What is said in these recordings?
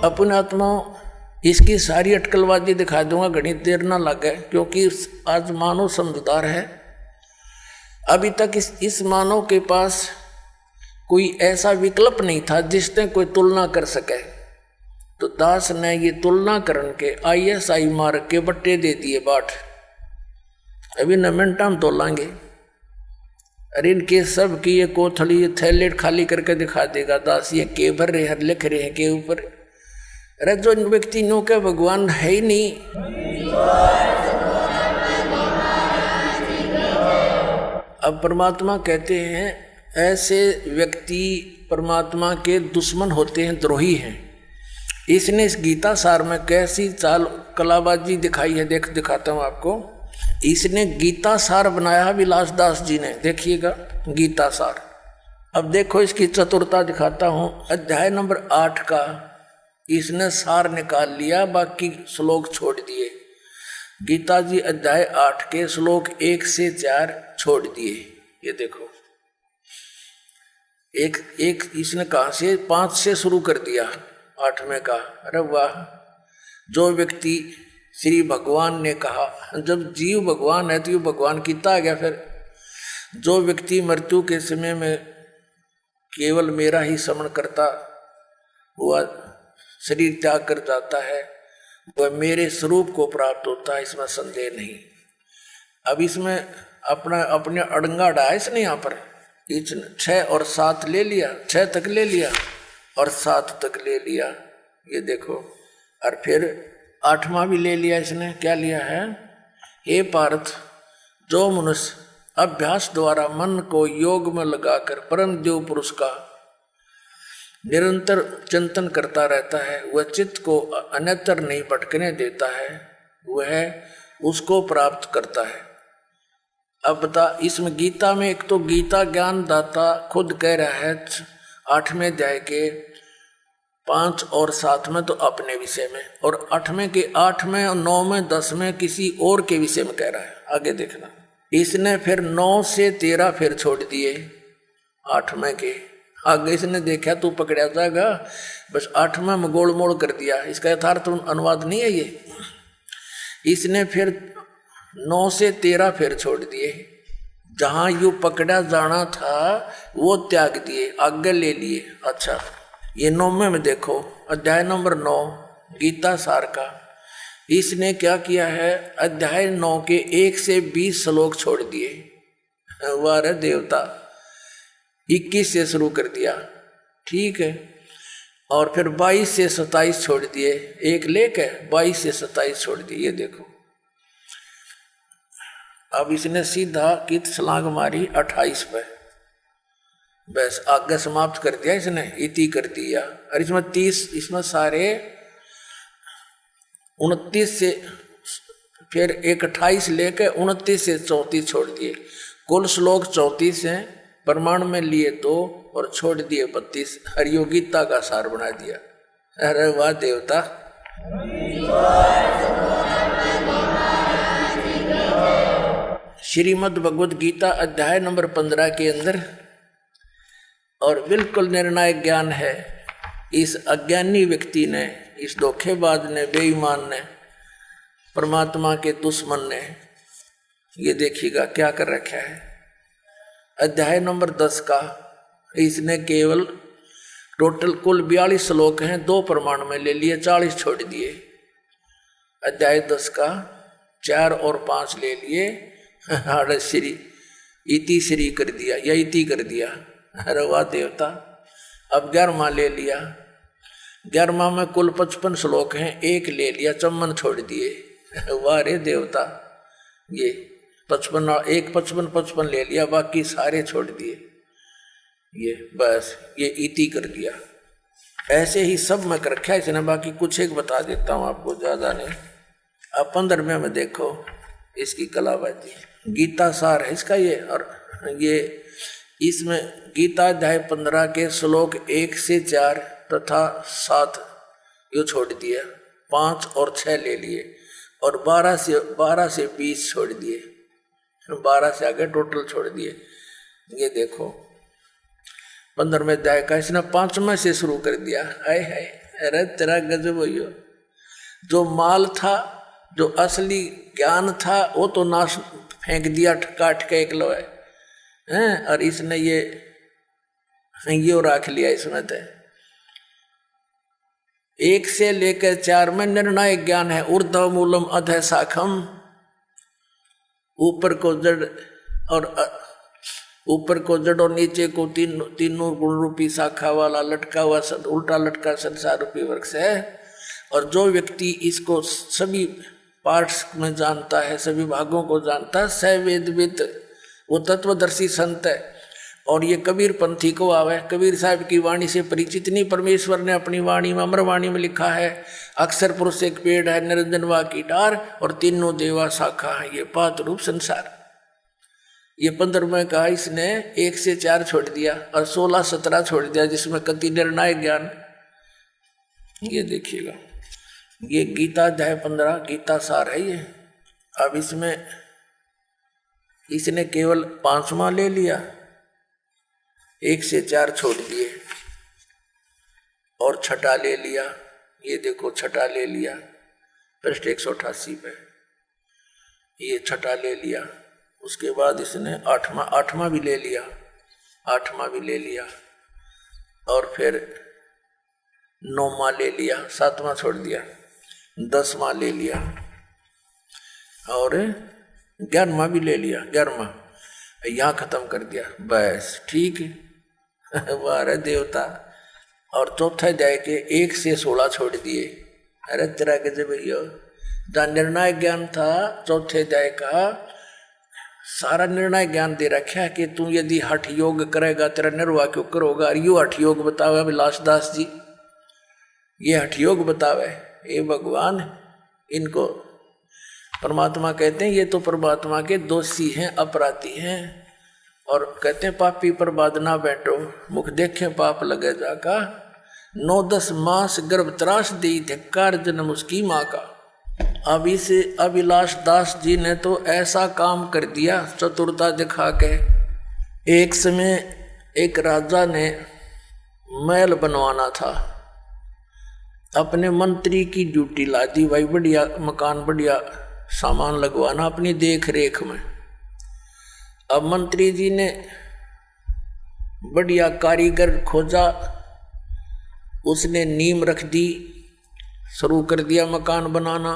अपने आत्माओं इसकी सारी अटकलबाजी दिखा दूंगा, घनी देर ना लगे, क्योंकि आज मानव समझदार है। अभी तक इस मानव के पास कोई ऐसा विकल्प नहीं था जिसने कोई तुलना कर सके। तो दास ने ये तुलना करन के ISI मार्ग के बट्टे दे दिए बाट। अभी न मिनट हम तोलांगे। अरे इनके सब की ये कोथली थैलेट खाली करके दिखा देगा दास, ये के भर रहे हैं, लिख रहे हैं के ऊपर। अरे जो व्यक्ति नो के भगवान है ही नहीं, अब परमात्मा कहते हैं ऐसे व्यक्ति परमात्मा के दुश्मन होते हैं, द्रोही हैं। इसने इस गीता सार में कैसी चाल कलाबाजी दिखाई है, दिखाता हूं आपको। इसने गीता सार बनाया विलास दास जी ने, देखिएगा गीता सार। अब देखो इसकी चतुरता दिखाता हूं। अध्याय नंबर 8 का इसने सार निकाल लिया, बाकी श्लोक छोड़ दिए। गीता जी अध्याय 8 के श्लोक 1 से 4 छोड़ दिए। ये देखो एक इसने कहा से 5 से शुरू कर दिया 8वें का। अरे वाह, जो व्यक्ति श्री भगवान ने कहा, जब जीव भगवान है तो ये भगवान कितना आ गया। फिर जो व्यक्ति मृत्यु के समय में केवल मेरा ही स्मरण करता हुआ शरीर त्याग कर जाता है, वह मेरे स्वरूप को प्राप्त होता है, इसमें संदेह नहीं। अब इसमें अपने अड़ंगा डाया इसने यहाँ पर 6 और 7 ले लिया, 6 तक ले लिया और 7 तक ले लिया। ये देखो, और फिर 8वां भी ले लिया इसने। क्या लिया है? हे पार्थ, जो मनुष्य अभ्यास द्वारा मन को योग में लगाकर परम देव पुरुष का निरंतर चिंतन करता रहता है, वह चित्त को अन्यत्र नहीं भटकने देता है, वह उसको प्राप्त करता है। अब बता, इसमें गीता में एक तो गीता ज्ञान दाता खुद कह रहा है 8वें अध्याय के 5 और 7 में तो अपने विषय में, और 8वें के 8वें और 9वें 10वें किसी और के विषय में कह रहा है। आगे देखना, इसने फिर 9 से 13 फिर छोड़ दिए 8वें के। आगे इसने देखा तू पकड़ा जाएगा, बस 8वें में गोल मोड़ कर दिया। इसका यथार्थ अनुवाद नहीं है ये। इसने फिर 9 से 13 फिर छोड़ दिए। जहां यू पकड़ा जाना था वो त्याग दिए, आगे ले लिए। अच्छा, ये 9वें में देखो, अध्याय नंबर 9 गीता सार का। इसने क्या किया है? अध्याय 9 के 1 से 20 श्लोक छोड़ दिए। वाह देवता, 21 से शुरू कर दिया, ठीक है। और फिर 22 से 27 छोड़ दिए, एक लेके 22 से 27 छोड़ दिए। ये देखो, अब इसने सीधा कित छलांग मारी 28 पे, बस आगे समाप्त कर दिया इसने, इति कर दिया। और इसमें 30, इसमें सारे 29 से फिर एक 28 लेके 29 से 34 छोड़ दिए। कुल श्लोक 34 हैं, प्रमाण में लिए 2 और छोड़ दिए 32। हरियोगिता का सार बना दिया। अरे वाह देवता, श्रीमद् भगवद गीता अध्याय नंबर 15 के अंदर, और बिल्कुल निर्णायक ज्ञान है। इस अज्ञानी व्यक्ति ने, इस धोखेबाज ने, बेईमान ने, परमात्मा के दुश्मन ने, ये देखिएगा क्या कर रखा है। अध्याय नंबर 10 का इसने केवल टोटल कुल 42 श्लोक हैं, 2 प्रमाण में ले लिए, 40 छोड़ दिए। अध्याय 10 का 4 और 5 ले लिए, श्री इति श्री कर दिया या इति कर दिया। अरे वाह देवता। अब 11वां ले लिया, 11वां में कुल 55 श्लोक हैं, 1 ले लिया, 54 छोड़ दिए। वाह रे देवता, ये 55 ले लिया, बाकी सारे छोड़ दिए। ये बस ये इति कर दिया। ऐसे ही सब में कर रखा है इसने, बाकी कुछ एक बता देता हूँ आपको, ज्यादा नहीं। अब 15वें में देखो इसकी कलाबाजी। गीता सार है इसका ये, और ये इसमें गीता अध्याय 15 के श्लोक 1 से 4 तथा 7 ये छोड़ दिया, 5 और 6 ले लिए, और 12 से 20 छोड़ दिए, 12 से आगे टोटल छोड़ दिए। ये देखो 15वें अध्याय का इसने 5वें से शुरू कर दिया। हाय हाय, अरे तेरा गजब भैया, जो माल था, जो असली ज्ञान था, वो तो नाश फेंक दिया काट के एक लोहे हैं, और इसने ये रख लिया इसमें। थे 1 से लेकर 4 में निर्णायक ज्ञान है। ऊर्ध्व मूलम अधः शाखम, ऊपर को जड़ और नीचे को तीनों गुण रूपी शाखा वाला लटका हुआ उल्टा लटका संसार रूपी वृक्ष है। और जो व्यक्ति इसको सभी पार्ट्स में जानता है, सभी भागों को जानता है, स वेदविद, वो तत्वदर्शी संत है। और ये कबीर पंथी को आवे, कबीर साहब की वाणी से परिचित नहीं। परमेश्वर ने अपनी वाणी में, अमरवाणी में लिखा है, अक्षर पुरुष एक पेड़ है, निरंजन वा की डार, और तीनों देवा शाखा है, ये पात रूप संसार। ये 15वें कहा इसने 1 से 4 छोड़ दिया और 16-17 छोड़ दिया, जिसमें कति निर्णायक ज्ञान। ये देखिएगा, ये गीता अध्याय 15 गीता सार है ये। अब इसमें इसने केवल 5वां ले लिया, 1 से 4 छोड़ दिए, और छठा ले लिया। ये देखो छठा ले लिया, पृष्ठ 188 पे ये छठा ले लिया। उसके बाद इसने 8वां भी ले लिया, 8वां भी ले लिया, और फिर 9वां ले लिया, 7वां छोड़ दिया, 10वां ले लिया, और 11वां भी ले लिया, 11वां यहाँ खत्म कर दिया। बस ठीक है। वाह देवता। और चौथा अध्याय के 1 से 16 छोड़ दिए। अरे तेरा गजब भैया, जहाँ निर्णय ज्ञान था चौथे अध्याय का, सारा निर्णय ज्ञान दे रखा है कि तू यदि हठ योग करेगा तेरा निर्वाह क्यों करोगा। और यू हठ योग बतावे अभिलाष दास जी, ये हठ योग बतावे। ये भगवान, इनको परमात्मा कहते हैं। ये तो परमात्मा के दोषी हैं, अपराधी हैं, और कहते हैं पापी पर बाद ना बैठो, मुख देखे पाप लगे जाका। 9-10 मास गर्भ त्रास दी, धिक्कार जन्म उसकी माँ का। अब इस अभिलाष दास जी ने तो ऐसा काम कर दिया चतुरता दिखा के। एक समय एक राजा ने महल बनवाना था, अपने मंत्री की ड्यूटी ला दी, भाई बढ़िया मकान, बढ़िया सामान लगवाना अपनी देख रेख में। अब मंत्री जी ने बढ़िया कारीगर खोजा, उसने नींव रख दी, शुरू कर दिया मकान बनाना।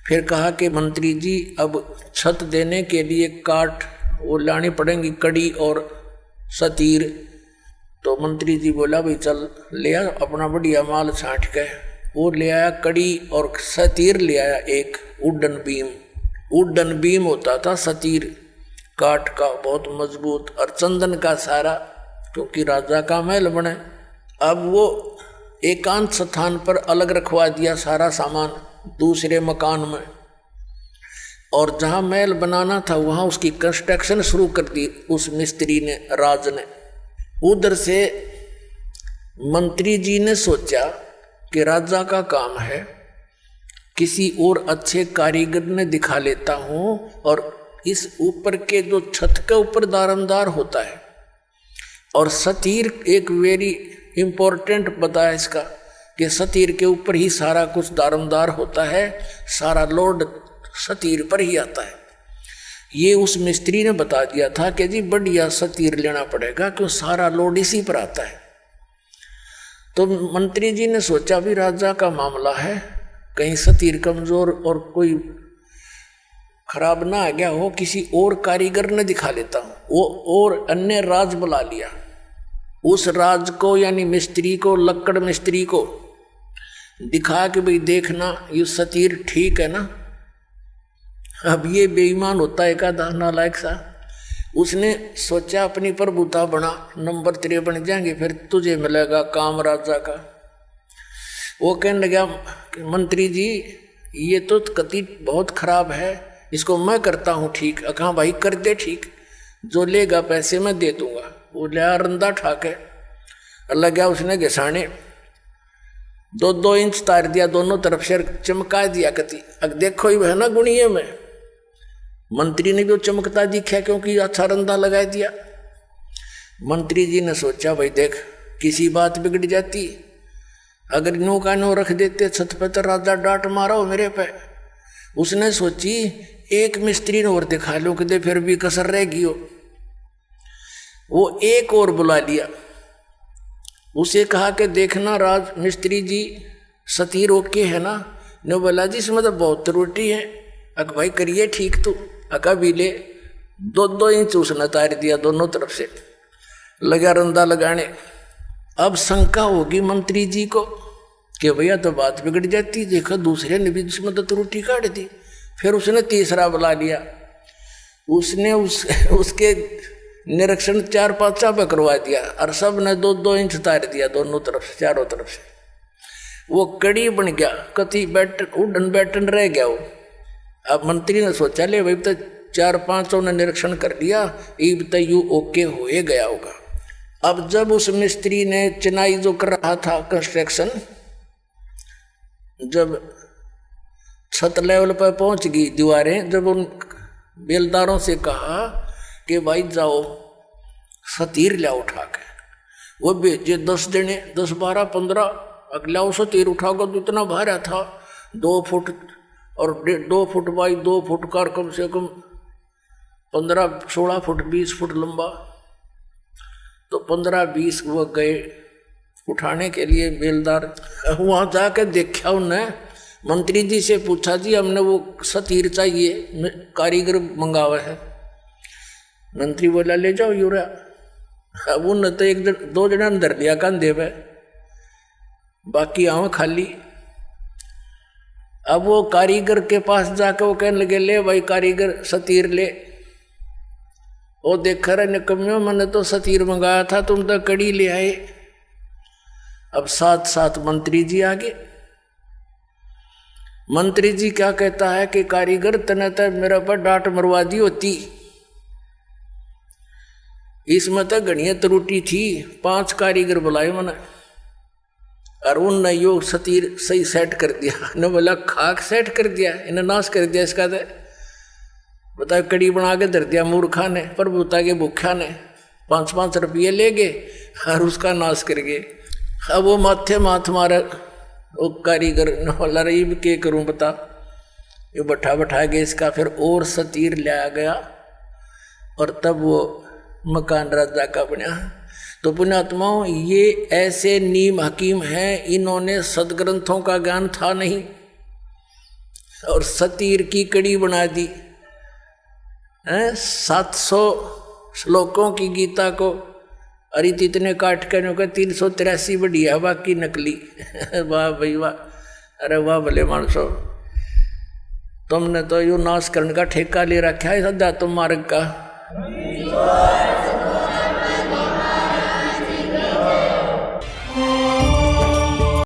फिर कहा कि मंत्री जी अब छत देने के लिए काठ वो लानी पड़ेंगी, कड़ी और सतीर। तो मंत्री जी बोला भाई चल ले आ अपना बढ़िया माल छांट के। वो ले आया कड़ी और सतीर ले आया, एक वुडन बीम। वुडन बीम होता था सतीर, काठ का बहुत मजबूत, और चंदन का सारा, क्योंकि राजा का महल बने। अब वो एकांत स्थान पर अलग रखवा दिया सारा सामान दूसरे मकान में, और जहां महल बनाना था वहां उसकी कंस्ट्रक्शन शुरू कर दी उस मिस्त्री ने, राज ने। उधर से मंत्री जी ने सोचा कि राजा का काम है, किसी और अच्छे कारीगर ने दिखा लेता हूं, और इस ऊपर के जो छत के ऊपर दारमदार होता है, और सतीर एक वेरी इंपॉर्टेंट बताया इसका कि सतीर के ऊपर ही सारा कुछ दारमदार होता है, सारा लोड सतीर पर ही आता है। ये उस मिस्त्री ने बता दिया था कि जी बढ़िया सतीर लेना पड़ेगा, क्यों सारा लोड इसी पर आता है। तो मंत्री जी ने सोचा भी राजा का मामला है, कहीं सतीर कमजोर और कोई खराब ना आ गया हो, किसी और कारीगर ने दिखा लेता हूं। वो और अन्य राज बुला लिया, उस राज को यानी मिस्त्री को, लक्कड़ मिस्त्री को दिखा कि भाई देखना ये सतीर ठीक है ना। अब ये बेईमान होता है का नालायक सा, उसने सोचा अपनी प्रभुता बना, नंबर 3 बन जाएंगे फिर तुझे मिलेगा काम राजा का। वो कहने लगा मंत्री जी ये तो कति बहुत खराब है, इसको मैं करता हूँ ठीक। कहा भाई कर दे ठीक, जो लेगा पैसे मैं दे दूंगा। वो लिया रंदा ठाके, लगा उसने घिसाने, 2-2 इंच तार दिया दोनों तरफ से, चमका दिया कति। अब देखो ही है ना गुणिये में, मंत्री ने भी वो चमकता दिखा क्योंकि अच्छा रंदा लगा दिया। मंत्री जी ने सोचा भाई देख किसी बात बिगड़ जाती अगर नो का नो रख देते छत पे तो राजा डांट मारा हो मेरे पे। उसने सोची एक मिस्त्री ने और दिखा लो कि फिर भी कसर रहेगी हो। वो एक और बुला लिया, उसे कहा कि देखना राज मिस्त्री जी सतीर ओके है ना। ने बोला जी इसमें तो बहुत त्रुटि है। अक भाई करिए ठीक तो अका भी ले 2-2 इंच उसने तार दिया दोनों तरफ से, लगा रंदा लगाने। अब शंका होगी मंत्री जी को कि भैया तो बात बिगड़ जाती, देखो दूसरे ने भी इसमें तो त्रुटि काट दी। फिर उसने तीसरा बुला लिया, उसने उसके निरीक्षण 4-5 पे करवा दिया और सब ने 2-2 इंच तार दिया दोनों तरफ से, चारों तरफ से। वो कड़ी बन गया, कति उड़न बैठन रह गया वो। अब मंत्री ने सोचा ले भाई तो 4-5 ने निरीक्षण कर लिया, ईब तो यू ओके हो गया होगा। अब जब उस मिस्त्री ने चिनाई जो कर रहा था कंस्ट्रक्शन, जब छत लेवल पर पहुंच गई दीवारें, जब उन बेलदारों से कहा कि भाई जाओ सतीर लिया उठा के, वो भेजे 10 जने 10-12-15 अगला सतीर उठाकर तो इतना भारा था 2 फुट और 2 फुट बाई 2 फुट का, कम से कम 15-16 फुट 20 फुट लंबा। तो 15-20 वो गए उठाने के लिए बेलदार। वहाँ जाकर देखा उन्हें, मंत्री जी से पूछा जी हमने वो सतीर चाहिए, कारीगर मंगावा है। मंत्री बोला ले जाओ यूरा। अब उन तो 1-2 जने अंदर लिया कंधे पे, बाकी आँव खाली। अब वो कारीगर के पास जाकर वो कहने लगे ले भाई कारीगर सतीर ले। वो देख रहे निकम्यो मैंने तो सतीर मंगाया था, तुम तो कड़ी ले आए। अब साथ मंत्री जी आ गए। मंत्री जी क्या कहता है कि कारीगर तने तो मेरे पर डांट मरवा दी होती, इसमें तो घनिया त्रुटि थी। 5 कारीगर बुलाए मैंने और उनने यो सतीर सही सेट कर दिया। ने बोला खाक सेट कर दिया, इन्हें नाश कर दिया इसका। तो बता कड़ी बना के धर दिया मूर्खा ने, प्रभुता के भूखा ने। 5-5 रुपये ले गए और उसका नाश कर गए। अब वो माथे माथ मारे वो कारीगर वाला रही भी क्या करूं बता। ये बैठा के इसका फिर और सतीर लाया गया और तब वो मकान राजा का बना। तो पुण्यात्माओं ये ऐसे नीम हकीम हैं, इन्होंने सदग्रंथों का ज्ञान था नहीं और सतीर की कड़ी बना दी। 700 श्लोकों की गीता को अरे इतने काट कर 383 बढ़िया, बाकी नकली। वाह भाई वाह, अरे वाह भले मानसो, तुमने तो यू नाश करने का ठेका ले रखा है सदा तुम मार्ग का।